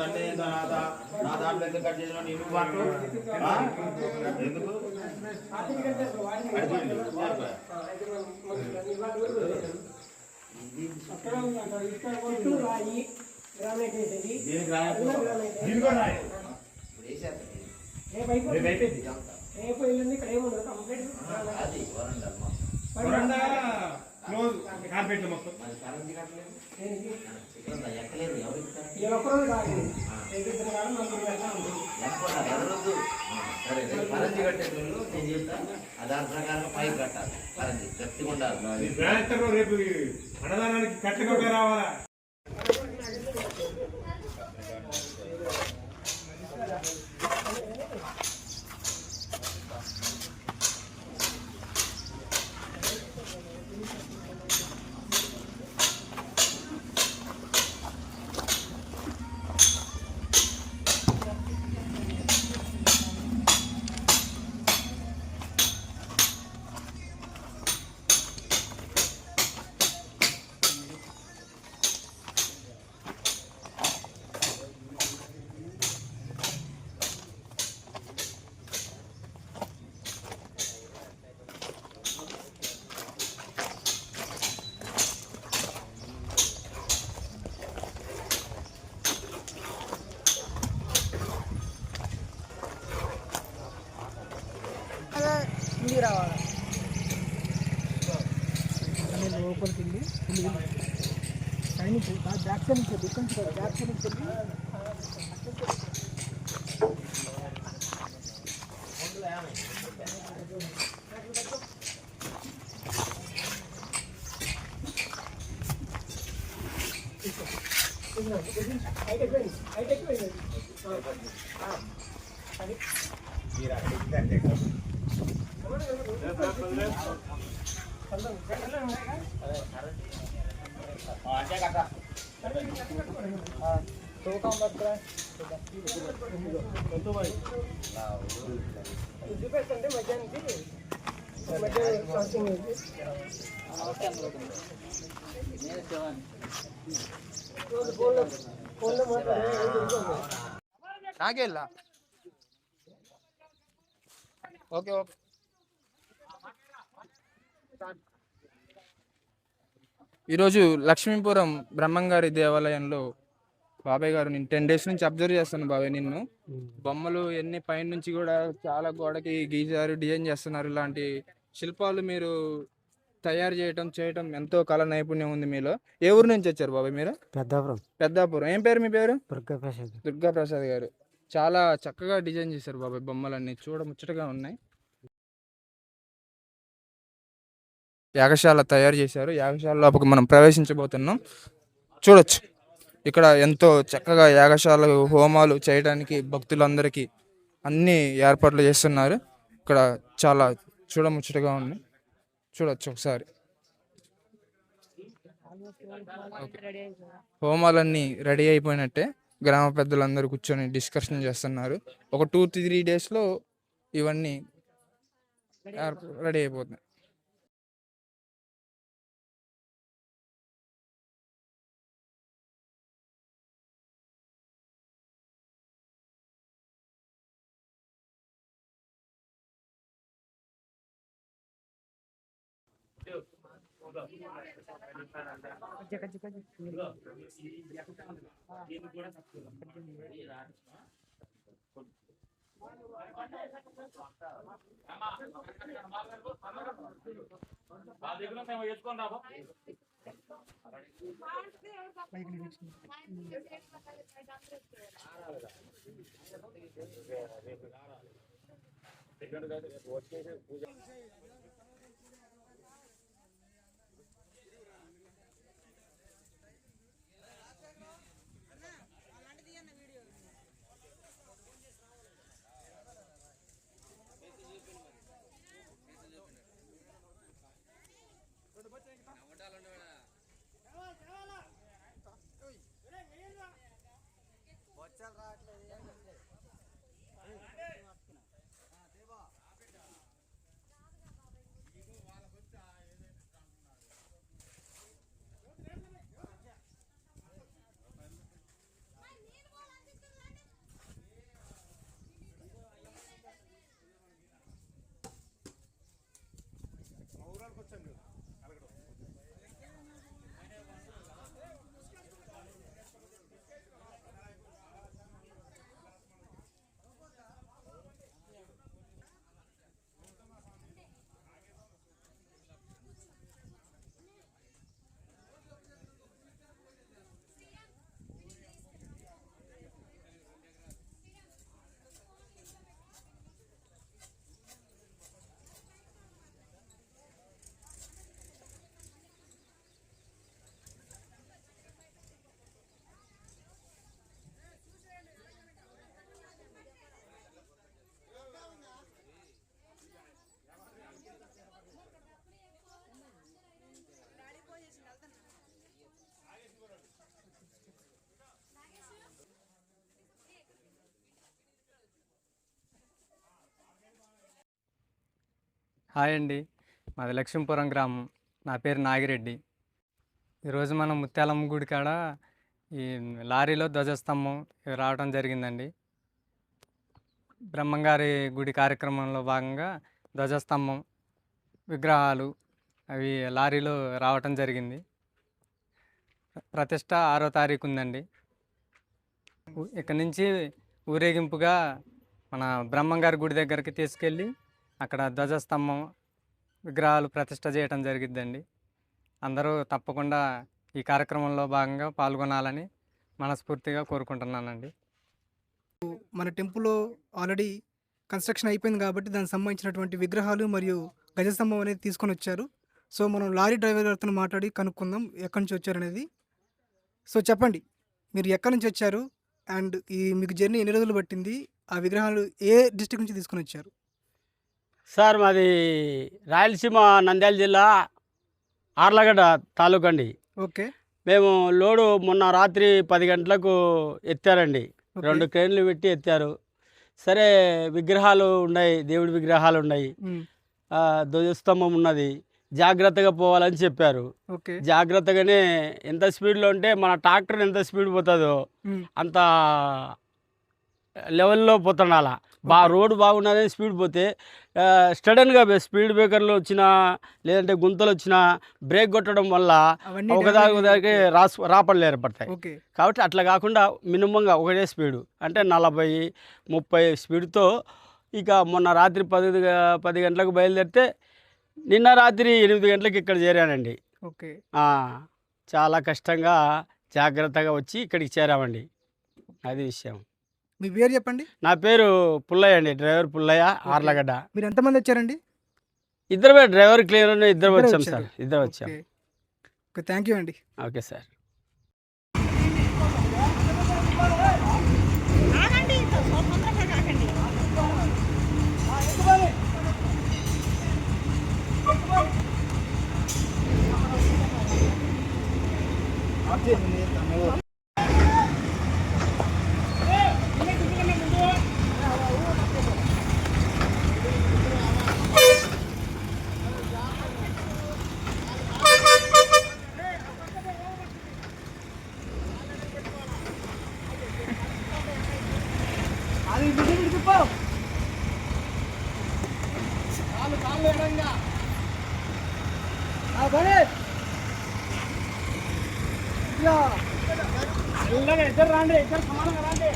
అన్నీ నా దాంట్లో ఎందుకు కట్ చేసిన నీకు పాటు ఎందుకు అది కార్పెట్లు మొత్తం ఎక్కలేదు పరంజి కట్టేటోళ్ళు నేను చెప్తా దాని ప్రకారం పైకి కట్టాలి పరంజి గట్టిగా ఉండాలి రేపు అన్నదానానికి కట్టగా రావాలా రావాలి లోపలికి వెళ్ళి సైనికు బ్యాక్ సైడ్ నుంచి డిఫెన్స్ బ్యాక్ సైడ్ నుంచి చూపెట్టండి మధ్యాహ్నానికి నాకెళ్ళా ఓకే ఓకే ఈరోజు లక్ష్మీపురం బ్రహ్మంగారి దేవాలయంలో బాబాయ్ గారు నేను 10 days నుంచి అబ్జర్వ్ చేస్తాను బాబాయ్ నిన్ను. బొమ్మలు ఎన్ని పైన నుంచి కూడా చాలా గోడకి గీసారు, డిజైన్ చేస్తున్నారు. ఇలాంటి శిల్పాలు మీరు తయారు చేయటం ఎంతో కళ నైపుణ్యం ఉంది మీలో. ఏ ఊరు నుంచి వచ్చారు బాబాయ్ మీరు? పెద్దాపురం. ఏం పేరు మీ పేరు? దుర్గాప్రసాద్ గారు. చాలా చక్కగా డిజైన్ చేశారు బాబాయ్, బొమ్మలన్నీ చూడ ముచ్చటగా ఉన్నాయి. యాగశాల తయారు చేశారు. యాగశాల లోపలికి మనం ప్రవేశించబోతున్నాం. చూడొచ్చు ఇక్కడ ఎంతో చక్కగా యాగశాల హోమాలు చేయడానికి భక్తులందరికీ అన్ని ఏర్పాట్లు చేస్తున్నారు. ఇక్కడ చాలా చూడముచ్చటగా ఉంది. చూడొచ్చు ఒకసారి. హోమాలన్నీ రెడీ అయిపోయినట్టే. గ్రామ పెద్దలందరూ కూర్చొని డిస్కషన్ చేస్తున్నారు. ఒక 2-3 daysలో ఇవన్నీ రెడీ అయిపోతున్నాయి. హాయ్ అండి, మాది లక్ష్మీపురం గ్రామం. నా పేరు నాగిరెడ్డి. ఈరోజు మనం ముత్యాలమ్మ గుడి కాడ ఈ లారీలో ధ్వజస్తంభం రావడం జరిగిందండి. బ్రహ్మంగారి గుడి కార్యక్రమంలో భాగంగా ధ్వజస్తంభం విగ్రహాలు అవి లారీలో రావటం జరిగింది. ప్రతిష్ట 6వ తారీఖు ఉందండి. ఇక్కడ నుంచి ఊరేగింపుగా మన బ్రహ్మంగారి గుడి దగ్గరికి తీసుకెళ్ళి అక్కడ ధ్వజస్తంభం విగ్రహాలు ప్రతిష్ట చేయటం జరిగిద్దండి. అందరూ తప్పకుండా ఈ కార్యక్రమంలో భాగంగా పాల్గొనాలని మనస్ఫూర్తిగా కోరుకుంటున్నానండి. మన టెంపుల్లో ఆల్రెడీ కన్స్ట్రక్షన్ అయిపోయింది కాబట్టి దానికి సంబంధించినటువంటి విగ్రహాలు మరియు గజస్తంభం అనేది తీసుకొని వచ్చారు. సో మనం లారీ డ్రైవర్ గారితో మాట్లాడి కనుక్కుందాం ఎక్కడి నుంచి వచ్చారనేది. సో చెప్పండి, మీరు ఎక్కడి నుంచి వచ్చారు అండ్ మీకు జర్నీ ఎన్ని రోజులు పట్టింది? ఆ విగ్రహాలు ఏ డిస్ట్రిక్ట్ నుంచి తీసుకొని వచ్చారు? సార్ మాది రాయలసీమ నంద్యాల జిల్లా ఆర్లగడ్డ తాలూకా అండి. ఓకే. మేము లోడు మొన్న రాత్రి 10 గంటలకు ఎత్తారండి. 2 క్రేన్లు పెట్టి ఎత్తారు. సరే విగ్రహాలు ఉన్నాయి, దేవుడి విగ్రహాలు ఉన్నాయి, ధ్వజస్తంభం ఉన్నది, జాగ్రత్తగా పోవాలని చెప్పారు. జాగ్రత్తగానే ఎంత స్పీడ్లో ఉంటే మన ట్రాక్టర్ ఎంత స్పీడ్ పోతుందో అంత లెవెల్లో పోతుండాల. రోడ్డు బాగున్నదని స్పీడ్ పోతే సడన్గా స్పీడ్ బ్రేకర్లు వచ్చినా లేదంటే గుంతలు వచ్చినా బ్రేక్ కొట్టడం వల్ల ఒకదానికి రాపడలు ఏర్పడతాయి. కాబట్టి అట్లా కాకుండా మినిమంగా ఒకటే స్పీడు అంటే 40-30 స్పీడ్తో ఇక మొన్న రాత్రి 10 గంటలకు బయలుదేరితే నిన్న రాత్రి 8 గంటలకు ఇక్కడ చేరానండి. చాలా కష్టంగా జాగ్రత్తగా వచ్చి ఇక్కడికి చేరామండి. అది విషయం. మీ పేరు చెప్పండి. నా పేరు పుల్లయ్య అండి, డ్రైవర్ పుల్లయ్య, ఆర్లగడ్డ. మీరు ఎంతమంది వచ్చారండి? ఇద్దరు డ్రైవర్ క్లియర్ ఇద్దరు వచ్చాం సార్, ఇద్దరు వచ్చాం. థ్యాంక్ యూ అండి. Okay sir. ఇద్దరు రాండి, ఇద్దరు సమానంగా రాండి.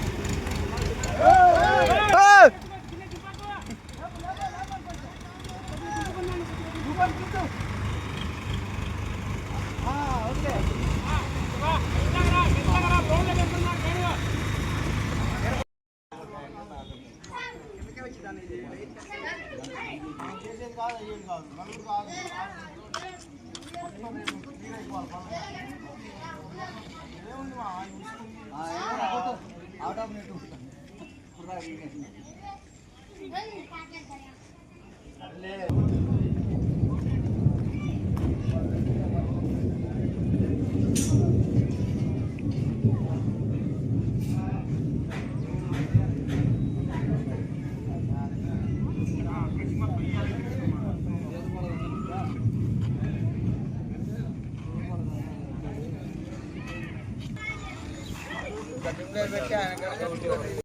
పెట్టి ఆయన